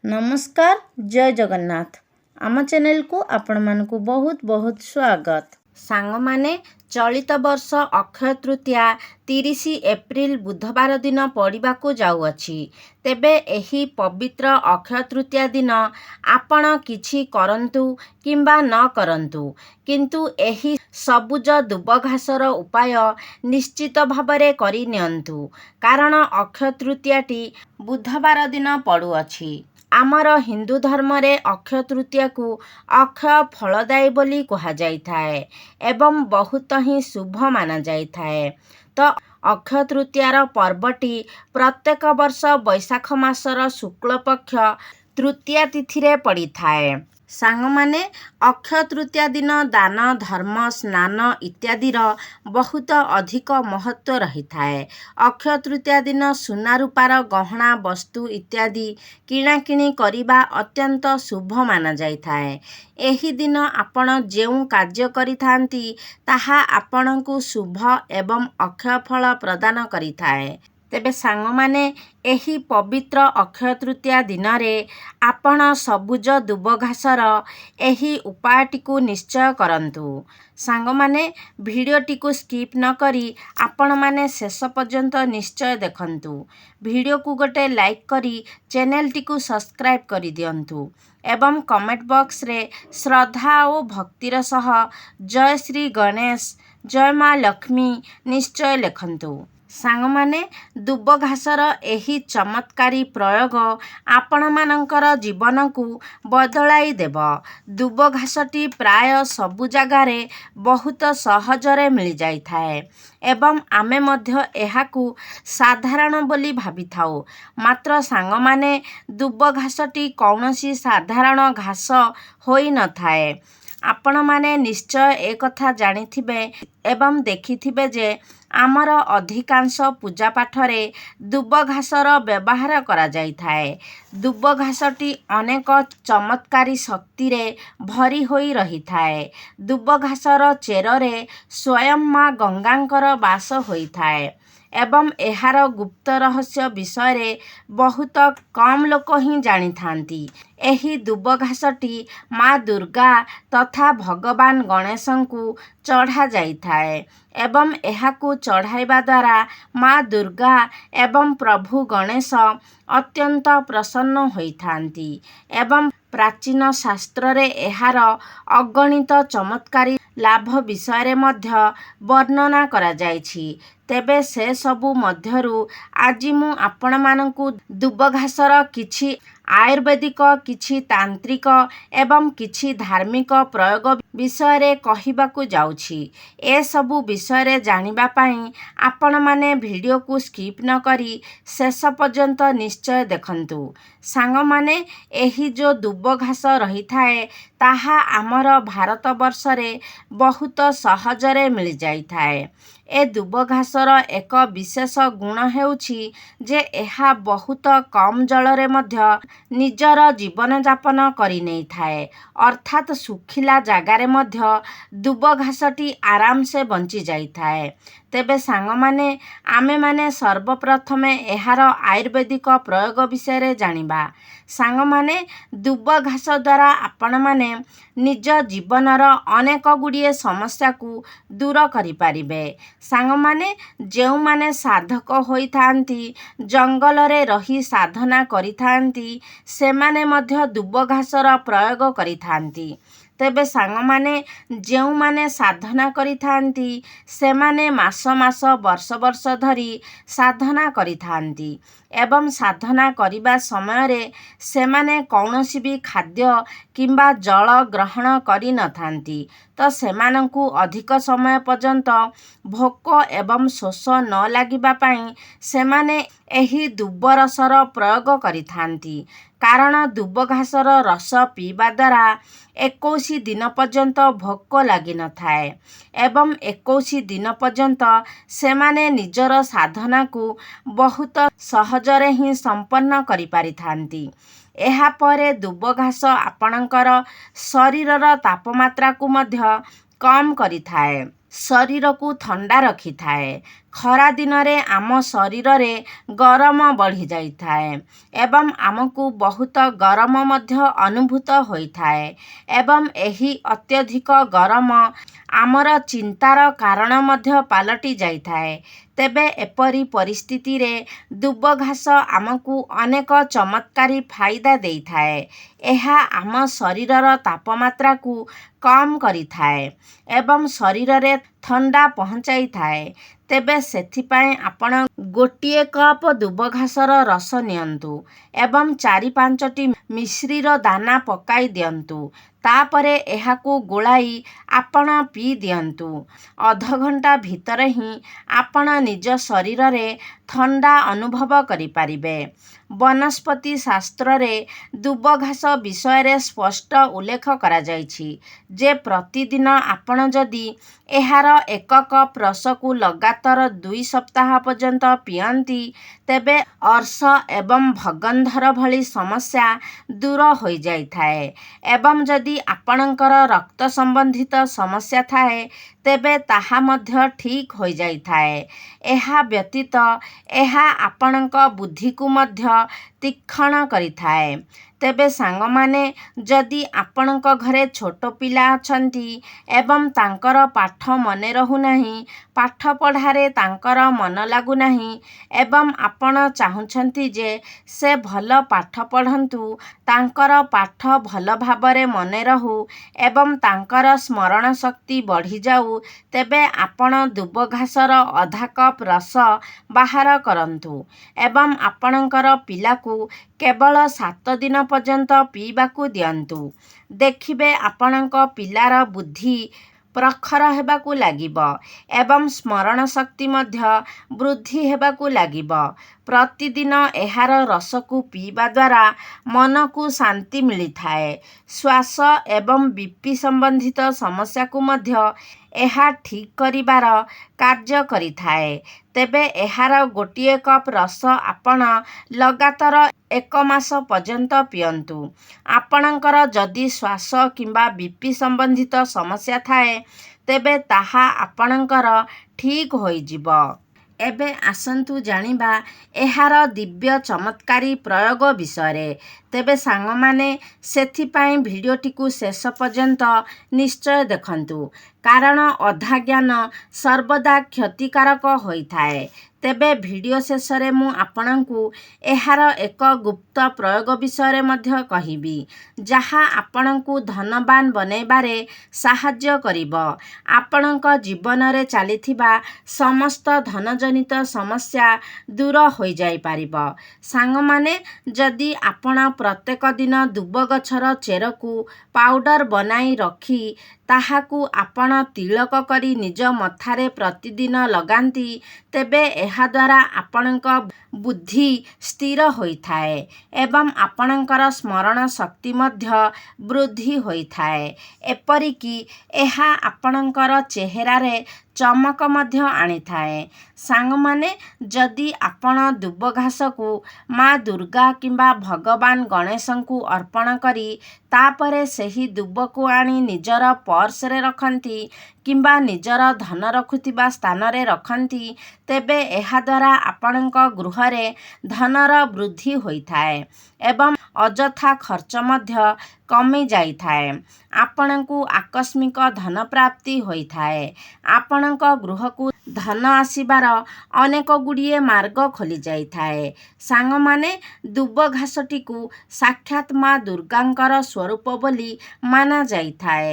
नमस्कार जय जगन्नाथ आम चैनल को आपण मानकु बहुत बहुत स्वागत। सांग माने चलित वर्ष अक्षय तृतीया 30 एप्रिल बुधवार दिन पड़िबाकु जाउअछि। तेबे एही पवित्र अक्षय तृतीया दिन आपण किछि करंतु किंबा न करंतु, किंतु एही सबुज दुब घासर उपाय निश्चित भावरे करि नियंतु, कारण अक्षय तृतीयाटी बुधवार दिन पड़ुअछि। आमर हिंदू धर्म रे अक्षय तृतीया को अक्षय फलदायी बोली कहा जाइथाए एवं बहुत ही शुभ माना जाइथाए। तो अक्षय तृतीयार पर्वटी प्रत्येक वर्ष बैशाख मासर शुक्ल पक्ष तृतीया तिथि रे पड़ी थाए। सांग माने अक्षय तृतीया दिन दान धर्म स्नान इत्यादिर बहुत अधिक महत्व रही थाए। अक्षय तृतीया दिन सुना रूपार गहना वस्तु इत्यादि किणाकिणी करिबा अत्यंत शुभ माना जाइथाए। एही दिन आपण जेउ कार्य करिथांती ताहा आपणकु शुभ एवं अक्षय फल प्रदान करिथाए। तेबे सांग माने एही पवित्र अक्षय तृतीया दिन रे आपण सबुज दुब घासर एही उपायटी को निश्चय करंतु। सांग माने भिडियोटी को स्किप न करी आपण माने शेष पर्यंत निश्चय देखंतु। भिडियो को गोटे लाइक करी चैनल टी को सब्सक्राइब करी दियंतु एवं कमेंट बॉक्स रे श्रद्धा और भक्तिर सह जय श्री गणेश जय माँ लक्ष्मी निश्चय लिखंतु। सांग माने दुब घासर एही चमत्कारी प्रयोग आपण मानकर जीवन को बदलाई देव। दुब घासटी प्राय सबु जगारे बहुत सहजरे मिल जाई थाए एवं आमे मध्य एहाकू साधारण बोली भावी थाउ। मात्र सांग माने दुब घासटी कौनसी साधारण घास होई न थाए। आपण माने निश्चय एक कथा जानिथिबे एवं देखिथिबे जे आमर अधिकांश पूजा पाठरे दुब घासर व्यवहार करा जाई थाए। दुब घासटी अनेक चमत्कारी शक्ति रे भरी होई रही थाए। दुब घासर चेररे स्वयं माँ गंगांकर वास होई थाए एवं एहार गुप्त रहस्य विषय बहुत कम लोक ही जानी थांती। एही दुब घासटी माँ दुर्गा तथा भगवान गणेशंकु चढ़ा जाइथाए एवं एहाकू चढ़ाइबा द्वारा माँ दुर्गा एवं प्रभु गणेश अत्यंत प्रसन्न होइथांती एवं प्राचीन शास्त्र रे एहार अगणित चमत्कारी लाभ विषय मध्य वर्णना करा जाइछि। तेबे से सबु मध्यरु आजि मु आपण मानकु दुब घासर किछि आयुर्वेदिक किछि तांत्रिक एवं किछि धार्मिक प्रयोग विषय रे कहिबाकू जाउछि। ए सबु विषय रे जानिबा पई आपण माने वीडियो को स्किप न करी शेष पर्यंत निश्चय देखंतु। सांग माने एही जो दुब घास रही थाए ताहा आमर भारत वर्ष रे बहुत सहजरे मिल जाई थाए। ए दुब घासर एक विशेष गुण हेउछि जे एहा बहुत कम जल रे मध्य निजर जीवन जापन करि नै थाए, अर्थात सुखिला जागारे मध्य दुब घासटी आराम से बंची जाई थाए। तेबे सांग माने आमे माने सर्वप्रथमे एहार आयुर्वेदिक प्रयोग विषय रे जानिबा। सांग माने दुब घास द्वारा आपण माने निज जीवनर अनेक गुड़िए समस्या को दूर करि पारिबे। सांग माने जेउ माने साधक होई थांती जंगल रे रही साधना करि थांती से माने मध्य दुब घासर प्रयोग करि थांती। तेबे सांग माने जेउ माने साधना करि थांती से माने मास मास वर्ष वर्ष धरी साधना करि थांती एवं साधना करिबा समय रे से माने कौनसी भी खाद्य किंबा जल ग्रहण करि न थांती। तो सेमानंकु अधिक समय पर्यंत भोक एवं शोष न लागिबा पई सेमाने एही दुब रसर प्रयोग करि थांती, कारण दुब घासर रस पीवा द्वारा 21 दिन पर्यंत भोक लगी न थाए एवं 21 दिन पर्यंत सेमाने निजर साधना को बहुत सहजरे ही संपन्न करि पारि थांती। एहा परे दुब घास आपणकर शरीरर तापमात्रा को मध्य कम करि थाए। ଶରୀରକୁ ଥଣ୍ଡା ରଖିଥାଏ। ଖରା ଦିନରେ ଆମ ଶରୀରରେ ଗରମ ବଢ଼ିଯାଇଥାଏ ଏବଂ ଆମକୁ ବହୁତ ଗରମ ମଧ୍ୟ ଅନୁଭୂତ ହୋଇଥାଏ ଏବଂ ଏହି ଅତ୍ୟଧିକ ଗରମ ଆମର ଚିନ୍ତାର କାରଣ ମଧ୍ୟ ପାଲଟି ଯାଇଥାଏ। ତେବେ ଏପରି ପରିସ୍ଥିତିରେ ଦୁବ ଘାସ ଆମକୁ ଅନେକ ଚମତ୍କାରୀ ଫାଇଦା ଦେଇଥାଏ। ଏହା ଆମ ଶରୀରର ତାପମାତ୍ରାକୁ କମ୍ କରିଥାଏ ଏବଂ ଶରୀରରେ ଥଣ୍ଡା ପହଞ୍ଚାଇଥାଏ। ତେବେ ସେଥିପାଇଁ ଆପଣ ଗୋଟିଏ କପ୍ ଦୁବ ଘାସର ରସ ନିଅନ୍ତୁ ଏବଂ 4-5ଟି ମିଶ୍ରିର ଦାନା ପକାଇ ଦିଅନ୍ତୁ। ତାପରେ ଏହାକୁ ଗୋଳାଇ ଆପଣ ପିଇ ଦିଅନ୍ତୁ। ଅଧଘଣ୍ଟା ଭିତରେ ହିଁ ଆପଣ ନିଜ ଶରୀରରେ ଥଣ୍ଡା ଅନୁଭବ କରିପାରିବେ। ବନସ୍ପତି ଶାସ୍ତ୍ରରେ ଦୁବ ଘାସ ବିଷୟରେ ସ୍ପଷ୍ଟ ଉଲ୍ଲେଖ କରାଯାଇଛି ଯେ ପ୍ରତିଦିନ ଆପଣ ଯଦି ଏହାର 1 କପ୍ ରସକୁ ଲଗାତାର 2 ସପ୍ତାହ ପର୍ଯ୍ୟନ୍ତ ପିଅନ୍ତି ତେବେ ଅର୍ଶ ଏବଂ ଭଗନ୍ଧର ଭଳି ସମସ୍ୟା ଦୂର ହୋଇଯାଇଥାଏ ଏବଂ ଯଦି ଆପଣଙ୍କର ରକ୍ତ ସମ୍ବନ୍ଧିତ ସମସ୍ୟା ଥାଏ ତେବେ ତାହା ମଧ୍ୟ ଠିକ୍ ହୋଇଯାଇଥାଏ। ଏହା ବ୍ୟତୀତ ଏହା ଆପଣଙ୍କ ବୁଦ୍ଧିକୁ ମଧ୍ୟ ତୀକ୍ଷ୍ଣ କରିଥାଏ। ତେବେ ସାଙ୍ଗମାନେ, ଯଦି ଆପଣଙ୍କ ଘରେ ଛୋଟ ପିଲା ଅଛନ୍ତି ଏବଂ ତାଙ୍କର ପାଠ ମନେ ରହୁନାହିଁ, ପାଠ ପଢ଼ାରେ ତାଙ୍କର ମନ ଲାଗୁନାହିଁ ଏବଂ ଆପଣ ଚାହୁଁଛନ୍ତି ଯେ ସେ ଭଲ ପାଠ ପଢ଼ନ୍ତୁ, ତାଙ୍କର ପାଠ ଭଲ ଭାବରେ ମନେ ରହୁ ଏବଂ ତାଙ୍କର ସ୍ମରଣ ଶକ୍ତି ବଢ଼ିଯାଉ, ତେବେ ଆପଣ ଦୁବ ଘାସର ଅଧା କପ୍ ରସ ବାହାର କରନ୍ତୁ ଏବଂ ଆପଣଙ୍କର ପିଲାକୁ କେବଳ 7 ଦିନ ପର୍ଯ୍ୟନ୍ତ ପିଇବାକୁ ଦିଅନ୍ତୁ। ଦେଖିବେ ଆପଣଙ୍କ ପିଲାର ବୁଦ୍ଧି ପ୍ରଖର ହେବାକୁ ଲାଗିବ ଏବଂ ସ୍ମରଣ ଶକ୍ତି ମଧ୍ୟ ବୃଦ୍ଧି ହେବାକୁ ଲାଗିବ। ପ୍ରତିଦିନ ଏହାର ରସକୁ ପିଇବା ଦ୍ୱାରା ମନକୁ ଶାନ୍ତି ମିଳିଥାଏ। ଶ୍ୱାସ ଏବଂ BP ସମ୍ବନ୍ଧିତ ସମସ୍ୟାକୁ ମଧ୍ୟ ଏହା ଠିକ୍ କରିବାର କାର୍ଯ୍ୟ କରିଥାଏ। ତେବେ ଏହାର ଗୋଟିଏ କପ୍ ରସ ଆପଣ ଲଗାତାର 1 ମାସ ପର୍ଯ୍ୟନ୍ତ ପିଅନ୍ତୁ। ଆପଣଙ୍କର ଯଦି ଶ୍ୱାସ କିମ୍ବା BP ସମ୍ବନ୍ଧିତ ସମସ୍ୟା ଥାଏ ତେବେ ତାହା ଆପଣଙ୍କର ଠିକ୍ ହୋଇଯିବ। ଏବେ ଆସନ୍ତୁ ଜାଣିବା ଏହାର ଦିବ୍ୟ ଚମତ୍କାରୀ ପ୍ରୟୋଗ ବିଷୟରେ। ତେବେ ସାଙ୍ଗମାନେ, ସେଥିପାଇଁ ଭିଡ଼ିଓଟିକୁ ଶେଷ ପର୍ଯ୍ୟନ୍ତ ନିଶ୍ଚୟ ଦେଖନ୍ତୁ, କାରଣ ଅଧାଜ୍ଞାନ ସର୍ବଦା କ୍ଷତିକାରକ ହୋଇଥାଏ। ତେବେ ଭିଡ଼ିଓ ଶେଷରେ ମୁଁ ଆପଣଙ୍କୁ ଏହାର ଏକ ଗୁପ୍ତ ପ୍ରୟୋଗ ବିଷୟରେ ମଧ୍ୟ କହିବି, ଯାହା ଆପଣଙ୍କୁ ଧନବାନ ବନେଇବାରେ ସାହାଯ୍ୟ କରିବ। ଆପଣଙ୍କ ଜୀବନରେ ଚାଲିଥିବା ସମସ୍ତ ଧନଜନିତ ସମସ୍ୟା ଦୂର ହୋଇଯାଇପାରିବ। ସାଙ୍ଗମାନେ, ଯଦି ଆପଣ ପ୍ରତ୍ୟେକ ଦିନ ଦୁବ ଗଛର ଚେରକୁ ପାଉଡର ବନାଇ ରଖି ତାହାକୁ ଆପଣ ତିଳକ କରି ନିଜ ମଥାରେ ପ୍ରତିଦିନ ଲଗାନ୍ତି, ତେବେ ଏହାଦ୍ୱାରା ଆପଣଙ୍କ ବୁଦ୍ଧି ସ୍ଥିର ହୋଇଥାଏ ଏବଂ ଆପଣଙ୍କର ସ୍ମରଣ ଶକ୍ତି ମଧ୍ୟ ବୃଦ୍ଧି ହୋଇଥାଏ। ଏପରିକି ଏହା ଆପଣଙ୍କର ଚେହେରାରେ ଚମକ ମଧ୍ୟ ଆଣିଥାଏ। ସାଙ୍ଗମାନେ, ଯଦି ଆପଣ ଦୁବ ଘାସକୁ ମା ଦୁର୍ଗା କିମ୍ବା ଭଗବାନ ଗଣେଶଙ୍କୁ ଅର୍ପଣ କରି ତାପରେ ସେହି ଦୁବକୁ ଆଣି ନିଜର ପର୍ସରେ ରଖନ୍ତି କିମ୍ବା ନିଜର ଧନ ରଖୁଥିବା ସ୍ଥାନରେ ରଖନ୍ତି, ତେବେ ଏହାଦ୍ୱାରା ଆପଣଙ୍କ ଗୃହରେ ଧନର ବୃଦ୍ଧି ହୋଇଥାଏ ଏବଂ ଅଯଥା ଖର୍ଚ୍ଚ ମଧ୍ୟ କମିଯାଇଥାଏ। ଆପଣଙ୍କୁ ଆକସ୍ମିକ ଧନ ପ୍ରାପ୍ତି ହୋଇଥାଏ। ଆପଣଙ୍କ ଗୃହକୁ ଧନ ଆସିବାର ଅନେକ ଗୁଡ଼ିଏ ମାର୍ଗ ଖୋଲିଯାଇଥାଏ। ସାଙ୍ଗମାନେ, ଦୁବ ଘାସଟିକୁ ସାକ୍ଷାତ ମା ଦୁର୍ଗାଙ୍କର ସ୍ୱରୂପ ବୋଲି ମାନାଯାଇଥାଏ।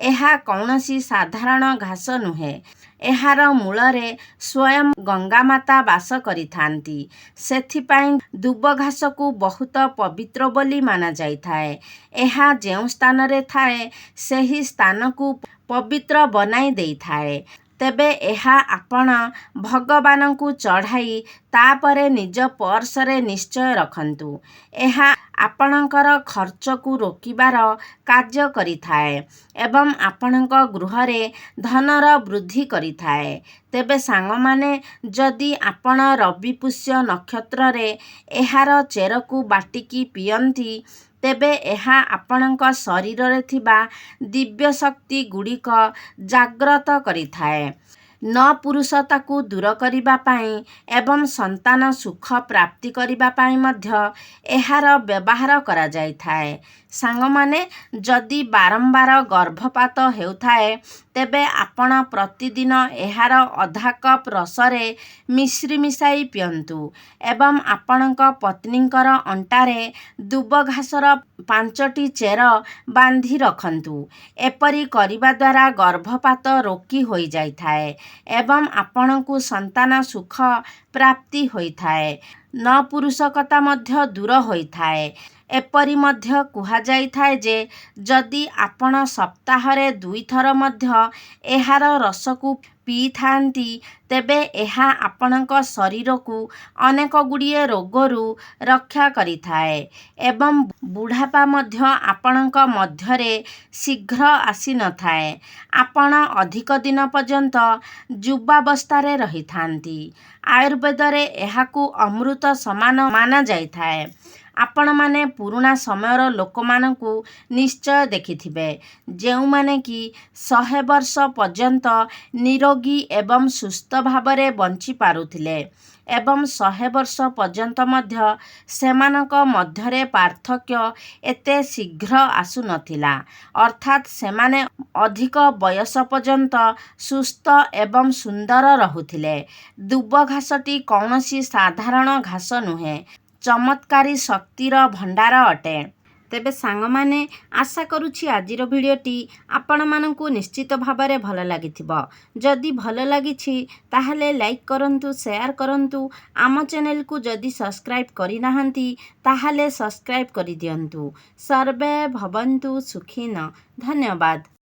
ଏହା କୌଣସି ସାଧାରଣ ଘାସ ନୁହେଁ। ଏହାର ମୂଳରେ ସ୍ୱୟଂ ଗଙ୍ଗାମାତା ବାସ କରିଥାନ୍ତି। ସେଥିପାଇଁ ଦୁବ ଘାସକୁ ବହୁତ ପବିତ୍ର ବୋଲି ମାନାଯାଇଥାଏ। ଏହା ଯେଉଁ ସ୍ଥାନରେ ଥାଏ ସେହି ସ୍ଥାନକୁ ପବିତ୍ର ବନାଇ ଦେଇଥାଏ। ତେବେ ଏହା ଆପଣ ଭଗବାନଙ୍କୁ ଚଢ଼ାଇ ତାପରେ ନିଜ ପର୍ସରେ ନିଶ୍ଚୟ ରଖନ୍ତୁ। ଏହା ଆପଣଙ୍କର ଖର୍ଚ୍ଚକୁ ରୋକିବାର କାର୍ଯ୍ୟ କରିଥାଏ ଏବଂ ଆପଣଙ୍କ ଗୃହରେ ଧନର ବୃଦ୍ଧି କରିଥାଏ। ତେବେ ସାଙ୍ଗମାନେ, ଯଦି ଆପଣ ରବି ପୁଷ୍ୟ ନକ୍ଷତ୍ରରେ ଏହାର ଚେରକୁ ବାଟିକି ପିଅନ୍ତି ତେବେ ଏହା ଆପଣଙ୍କ ଶରୀରରେ ଥିବା ଦିବ୍ୟ ଶକ୍ତି ଗୁଡ଼ିକ ଜାଗ୍ରତ କରିଥାଏ। ନପୁରୁଷତାକୁ ଦୂର କରିବା ପାଇଁ ଏବଂ ସନ୍ତାନ ସୁଖ ପ୍ରାପ୍ତି କରିବା ପାଇଁ ମଧ୍ୟ ଏହାର ବ୍ୟବହାର କରାଯାଇଥାଏ। ସାଙ୍ଗମାନେ, ଯଦି ବାରମ୍ବାର ଗର୍ଭପାତ ହେଉଥାଏ ତେବେ ଆପଣ ପ୍ରତିଦିନ ଏହାର ଅଧା କପ୍ ରସରେ ମିଶ୍ରି ମିଶାଇ ପିଅନ୍ତୁ ଏବଂ ଆପଣଙ୍କ ପତ୍ନୀଙ୍କର ଅଣ୍ଟାରେ ଦୁବ ଘାସର 5ଟି ଚେର ବାନ୍ଧି ରଖନ୍ତୁ। ଏପରି କରିବା ଦ୍ୱାରା ଗର୍ଭପାତ ରୋକି ହୋଇଯାଇଥାଏ ଏବଂ ଆପଣଙ୍କୁ ସନ୍ତାନ ସୁଖ ପ୍ରାପ୍ତି ହୋଇଥାଏ। ନପୁରୁଷକତା ମଧ୍ୟ ଦୂର ହୋଇଥାଏ। ଏପରି ମଧ୍ୟ କୁହାଯାଇଥାଏ ଯେ ଯଦି ଆପଣ ସପ୍ତାହରେ 2 ଥର ମଧ୍ୟ ଏହାର ରସକୁ ପିଇଥାନ୍ତି ତେବେ ଏହା ଆପଣଙ୍କ ଶରୀରକୁ ଅନେକ ଗୁଡ଼ିଏ ରୋଗରୁ ରକ୍ଷା କରିଥାଏ ଏବଂ ବୁଢ଼ାପା ମଧ୍ୟ ଆପଣଙ୍କ ମଧ୍ୟରେ ଶୀଘ୍ର ଆସିନଥାଏ। ଆପଣ ଅଧିକ ଦିନ ପର୍ଯ୍ୟନ୍ତ ଯୁବାବସ୍ଥାରେ ରହିଥାନ୍ତି। ଆୟୁର୍ବେଦରେ ଏହାକୁ ଅମୃତ ସମାନ ମାନାଯାଇଥାଏ। ଆପଣମାନେ ପୁରୁଣା ସମୟର ଲୋକମାନଙ୍କୁ ନିଶ୍ଚୟ ଦେଖିଥିବେ, ଯେଉଁମାନେ କି 100 ବର୍ଷ ପର୍ଯ୍ୟନ୍ତ ନିରୋଗୀ ଏବଂ ସୁସ୍ଥ ଭାବରେ ବଞ୍ଚି ପାରୁଥିଲେ ଏବଂ 100 ବର୍ଷ ପର୍ଯ୍ୟନ୍ତ ମଧ୍ୟ ସେମାନଙ୍କ ମଧ୍ୟରେ ପାର୍ଥକ୍ୟ ଏତେ ଶୀଘ୍ର ଆସୁନଥିଲା, ଅର୍ଥାତ୍ ସେମାନେ ଅଧିକ ବୟସ ପର୍ଯ୍ୟନ୍ତ ସୁସ୍ଥ ଏବଂ ସୁନ୍ଦର ରହୁଥିଲେ। ଦୁବ ଘାସଟି କୌଣସି ସାଧାରଣ ଘାସ ନୁହେଁ, ଚମତ୍କାରୀ ଶକ୍ତିର ଭଣ୍ଡାର ଅଟେ। ତେବେ ସାଙ୍ଗମାନେ, ଆଶା କରୁଛି ଆଜିର ଭିଡ଼ିଓଟି ଆପଣମାନଙ୍କୁ ନିଶ୍ଚିତ ଭାବରେ ଭଲ ଲାଗିଥିବ। ଯଦି ଭଲ ଲାଗିଛି ତାହେଲେ ଲାଇକ୍ କରନ୍ତୁ, ସେୟାର କରନ୍ତୁ। ଆମ ଚ୍ୟାନେଲକୁ ଯଦି ସବସ୍କ୍ରାଇବ୍ କରିନାହାନ୍ତି ତାହେଲେ ସବସ୍କ୍ରାଇବ୍ କରିଦିଅନ୍ତୁ। ସର୍ବେ ଭବନ୍ତୁ ସୁଖିନଃ। ଧନ୍ୟବାଦ।